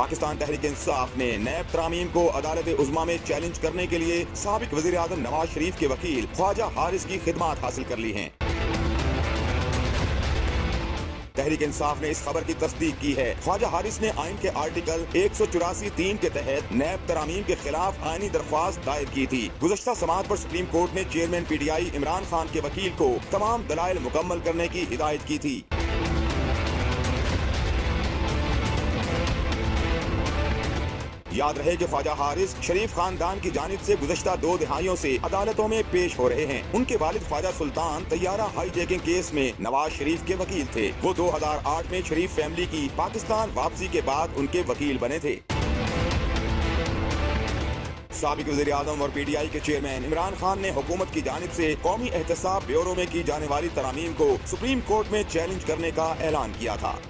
پاکستان تحریک انصاف نے نیب ترامیم کو عدالت عظمیٰ میں چیلنج کرنے کے لیے سابق وزیر اعظم نواز شریف کے وکیل خواجہ حارث کی خدمات حاصل کر لی ہیں۔ تحریک انصاف نے اس خبر کی تصدیق کی ہے۔ خواجہ حارث نے آئین کے آرٹیکل 184(3) کے تحت نیب ترامیم کے خلاف آئینی درخواست دائر کی تھی۔ گزشتہ سماعت پر سپریم کورٹ نے chairman P T I Imran Khan کے وکیل کو تمام دلائل مکمل کرنے کی ہدایت کی تھی۔ یاد رہے کہ خواجہ حارث شریف خاندان کی جانب سے گزشتہ 2 دہائیوں سے عدالتوں میں پیش ہو رہے ہیں۔ ان کے والد خواجہ سلطان طیارہ ہائی جیکنگ کیس میں نواز شریف کے وکیل تھے۔ وہ 2008 میں شریف فیملی کی پاکستان واپسی کے بعد ان کے وکیل بنے تھے۔ سابق وزیر اعظم اور پی ٹی آئی کے چیئرمین عمران خان نے حکومت کی جانب سے قومی احتساب بیورو میں کی جانے والی ترامیم کو سپریم کورٹ میں چیلنج کرنے کا اعلان کیا تھا۔